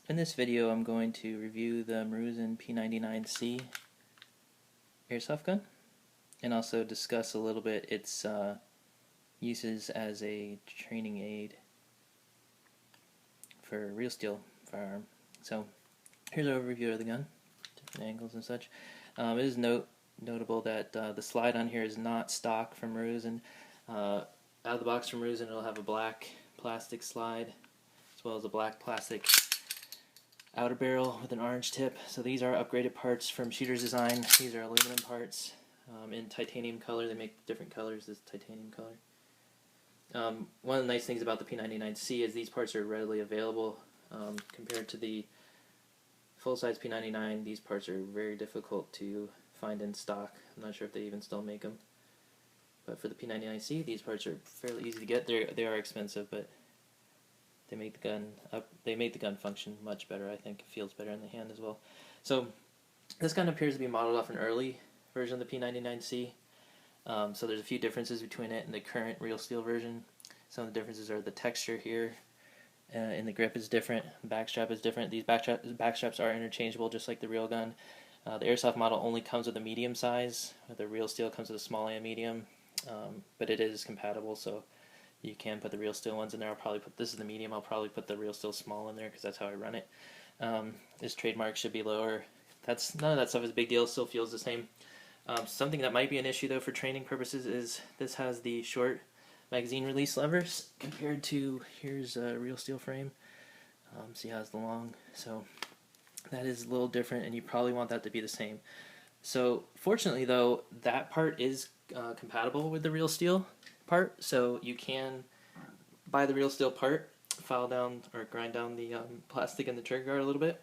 In this video I'm going to review the Maruzen P99c airsoft gun and also discuss a little bit its uses as a training aid for real steel firearm. So here's an overview of the gun, different angles and such. It is notable that the slide on here is not stock from Maruzen. Out of the box from Maruzen it'll have a black plastic slide as well as a black plastic outer barrel with an orange tip. So these are upgraded parts from Shooter's Design. These are aluminum parts in titanium color. They make different colors, this titanium color. One of the nice things about the P99c is these parts are readily available. Compared to the full-size P99, these parts are very difficult to find in stock. I'm not sure if they even still make them. But for the P99c, these parts are fairly easy to get. They are expensive, but they make the gun function much better. I think it feels better in the hand as well. So this gun appears to be modeled off an early version of the P99c. So there's a few differences between it and the current real steel version. Some of the differences are the texture here in the grip is different. The backstrap is different. These backstraps are interchangeable, just like the real gun. The airsoft model only comes with a medium size. The real steel comes with a small and medium, but it is compatible. So you can put the real steel ones in there. This is the medium. I'll probably put the real steel small in there because that's how I run it. This trademark should be lower. None of that stuff is a big deal. It still feels the same. Something that might be an issue though for training purposes is this has the short magazine release levers compared to here's a real steel frame. See how it's the long. So that is a little different, and you probably want that to be the same. So fortunately though, that part is compatible with the real steel part, so you can buy the real steel part, file down or grind down the plastic in the trigger guard a little bit,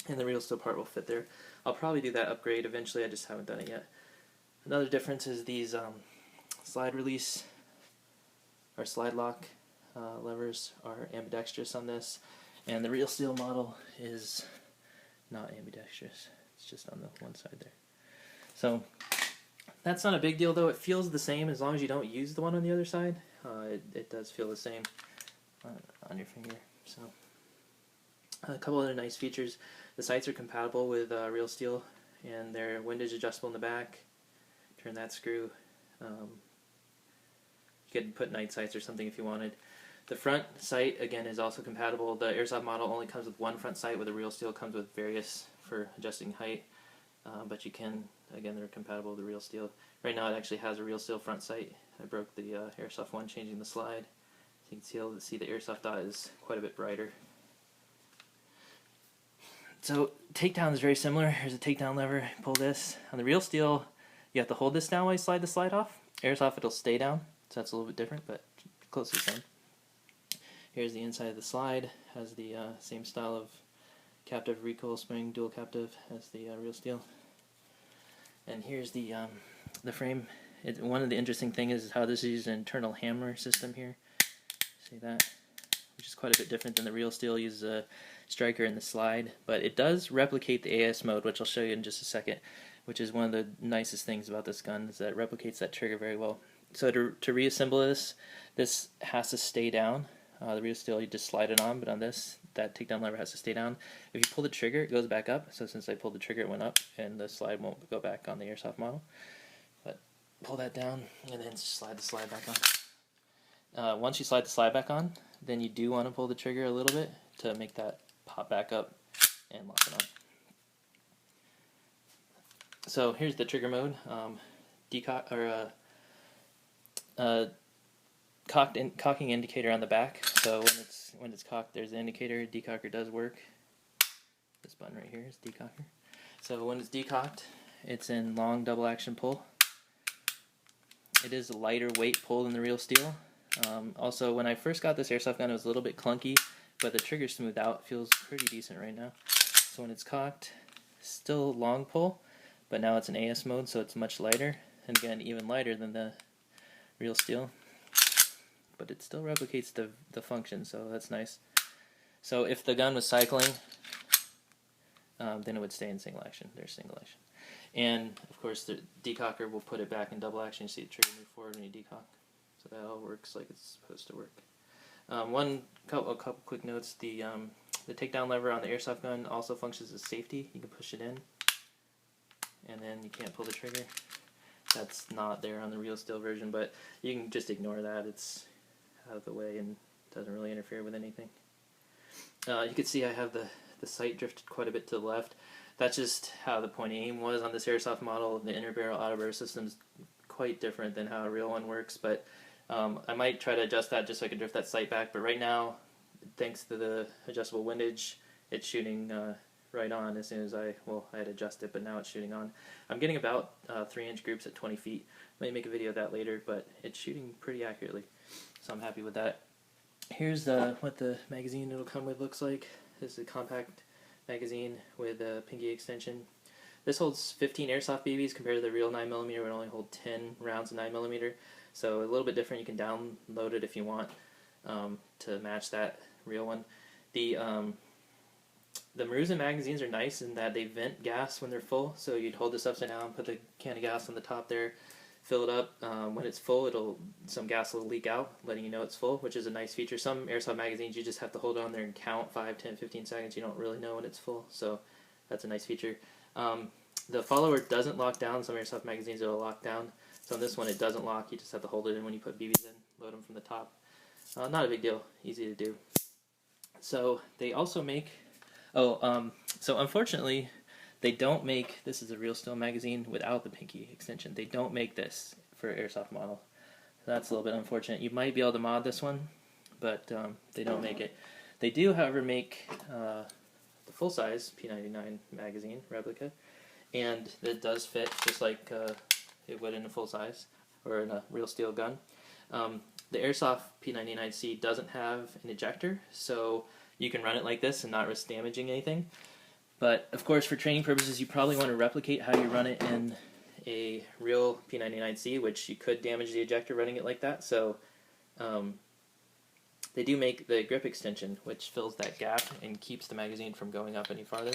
and the real steel part will fit there. I'll probably do that upgrade eventually, I just haven't done it yet. Another difference is these slide release or slide lock levers are ambidextrous on this, and the real steel model is not ambidextrous. It's just on the one side there. So that's not a big deal though. It feels the same as long as you don't use the one on the other side. It does feel the same on your finger. So a couple other nice features. The sights are compatible with real steel, and they're windage adjustable in the back. Turn that screw. You could put night sights or something if you wanted. The front sight again is also compatible. The airsoft model only comes with one front sight, where the real steel comes with various for adjusting height. But you can, again, they're compatible with the real steel. Right now it actually has a real steel front sight. I broke the airsoft one changing the slide. So you can see the airsoft dot is quite a bit brighter. So takedown is very similar. Here's a takedown lever. Pull this. On the real steel, you have to hold this down while you slide the slide off. Airsoft, it'll stay down, so that's a little bit different, but close to the same. Here's the inside of the slide. Has the same style of captive recoil spring, dual captive as the real steel. And here's the frame. One of the interesting things is how this uses an internal hammer system here. See that? Which is quite a bit different than the real steel. It uses a striker in the slide, but it does replicate the AS mode, which I'll show you in just a second, which is one of the nicest things about this gun, is that it replicates that trigger very well. So to reassemble this has to stay down. The real steel, you just slide it on, but on this, that takedown lever has to stay down. If you pull the trigger, it goes back up. So since I pulled the trigger, it went up, and the slide won't go back on the airsoft model. But pull that down, and then slide the slide back on. Once you slide the slide back on, then you do want to pull the trigger a little bit to make that pop back up and lock it on. So here's the trigger mode. Cocking indicator on the back. So when it's cocked, there's an indicator. Decocker does work. This button right here is decocker. So when it's decocked, it's in long double action pull. It is a lighter weight pull than the real steel. Also, when I first got this airsoft gun, it was a little bit clunky, but the trigger smoothed out. Feels pretty decent right now. So when it's cocked, still long pull, but now it's in AS mode, so it's much lighter, and again even lighter than the real steel. But it still replicates the function, so that's nice. So if the gun was cycling, then it would stay in single action. There's single action. And of course the decocker will put it back in double action. You see the trigger move forward when you decock. So that all works like it's supposed to work. A couple quick notes. The the takedown lever on the airsoft gun also functions as safety. You can push it in, and then you can't pull the trigger. That's not there on the real steel version, but you can just ignore that. It's out of the way and doesn't really interfere with anything. You can see I have the sight drifted quite a bit to the left. That's just how the point aim was on this airsoft model. The inner barrel, outer barrel system is quite different than how a real one works, but I might try to adjust that just so I can drift that sight back. But right now, thanks to the adjustable windage, it's shooting right on as soon as I had adjusted it, but now it's shooting on. I'm getting about 3-inch groups at 20 feet. Might make a video of that later, but it's shooting pretty accurately, so I'm happy with that. Here's what the magazine it'll come with looks like. This is a compact magazine with a pinky extension. This holds 15 airsoft BBs compared to the real 9mm, it would only hold 10 rounds of 9mm. So a little bit different. You can download it if you want to match that real one. The Maruzen magazines are nice in that they vent gas when they're full. So you'd hold this upside down, put the can of gas on the top there, fill it up. When it's full, some gas will leak out, letting you know it's full, which is a nice feature. Some airsoft magazines, you just have to hold it on there and count 5, 10, 15 seconds. You don't really know when it's full, so that's a nice feature. The follower doesn't lock down. Some airsoft magazines it'll lock down. So on this one it doesn't lock. You just have to hold it in when you put BBs in. Load them from the top. Not a big deal. Easy to do. So they also make... so unfortunately they don't make... This is a real steel magazine without the pinky extension. They don't make this for an airsoft model. So that's a little bit unfortunate. You might be able to mod this one, but they don't make it. They do, however, make the full-size P99 magazine replica, and it does fit just like it would in a full size or in a real steel gun. The Airsoft P99c doesn't have an ejector, so you can run it like this and not risk damaging anything. But of course, for training purposes, you probably want to replicate how you run it in a real P99c, which you could damage the ejector running it like that. So they do make the grip extension, which fills that gap and keeps the magazine from going up any farther.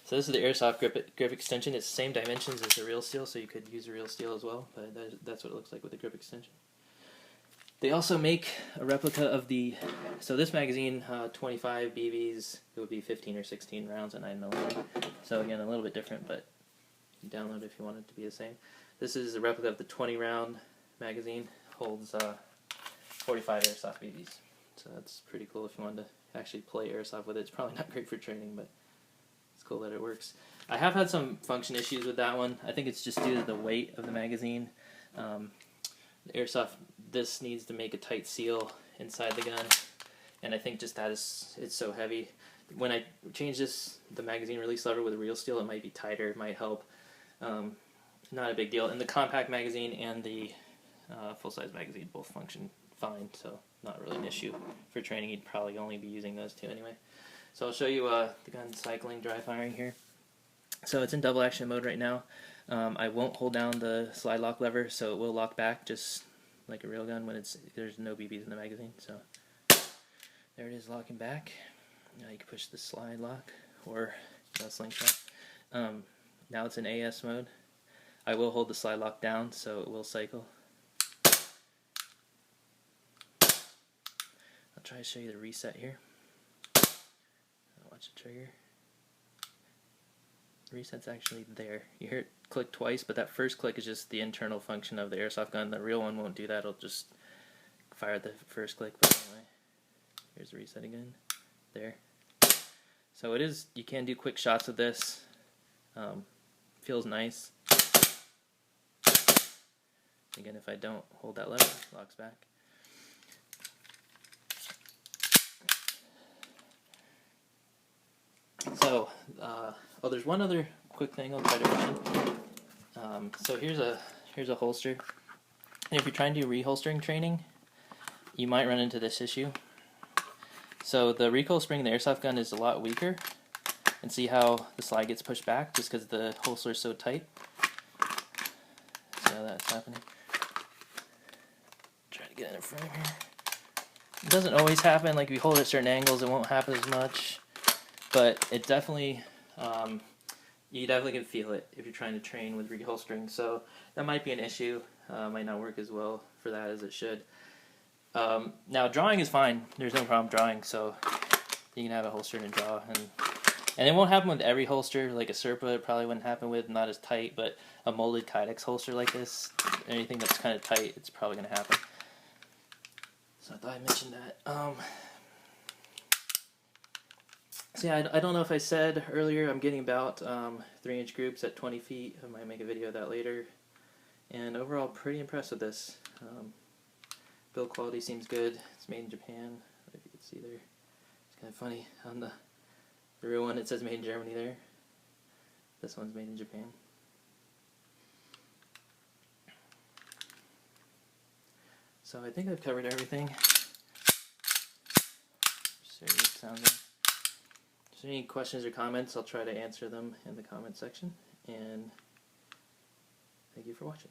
So this is the Airsoft grip extension. It's the same dimensions as the real steel, so you could use a real steel as well, but that's what it looks like with the grip extension. They also make a replica of the... So this magazine, 25 BBs, it would be 15 or 16 rounds at 9mm. So again, a little bit different, but you can download it if you want it to be the same. This is a replica of the 20-round magazine. Holds 45 Airsoft BBs. So that's pretty cool if you wanted to actually play Airsoft with it. It's probably not great for training, but it's cool that it works. I have had some function issues with that one. I think it's just due to the weight of the magazine. The Airsoft, this needs to make a tight seal inside the gun, and I think just that it's so heavy. When I change the magazine release lever with a real steel, it might be tighter, it might help. Not a big deal. And the compact magazine and the full-size magazine both function fine, so not really an issue. For training, you'd probably only be using those two anyway. So I'll show you the gun cycling, dry firing here. So it's in double action mode right now. I won't hold down the slide lock lever, so it will lock back just like a real gun when there's no BBs in the magazine. So there it is, locking back. Now you can push the slide lock or slingshot. Now it's in AS mode. I will hold the slide lock down, so it will cycle. I'll try to show you the reset here. Watch the trigger. The reset's actually there. You hear it click twice, but that first click is just the internal function of the airsoft gun. The real one won't do that. It'll just fire the first click. But anyway, here's the reset again. There. So it is. You can do quick shots with this. Feels nice. Again, if I don't hold that lever, it locks back. So, there's one other quick thing I'll try to mention. So here's a holster. And if you're trying to do reholstering training, you might run into this issue. So the recoil spring in the airsoft gun is a lot weaker. And see how the slide gets pushed back just because the holster is so tight? See how that's happening? Try to get in frame here. It doesn't always happen. Like if you hold it at certain angles, it won't happen as much. But it definitely, you definitely can feel it if you're trying to train with reholstering. So that might be an issue. Might not work as well for that as it should. Now drawing is fine. There's no problem drawing. So you can have a holster in a jaw, and it won't happen with every holster. Like a Serpa, it probably wouldn't happen with, not as tight, but a molded Kydex holster like this, anything that's kind of tight, it's probably going to happen. So I thought I'd mention that. So yeah, I don't know if I said earlier, I'm getting about 3-inch groups at 20 feet. I might make a video of that later. And overall, pretty impressed with this. Build quality seems good. It's made in Japan, if you can see there. It's kind of funny. On the real one, it says made in Germany there. This one's made in Japan. So I think I've covered everything. If there's any questions or comments, I'll try to answer them in the comment section. And thank you for watching.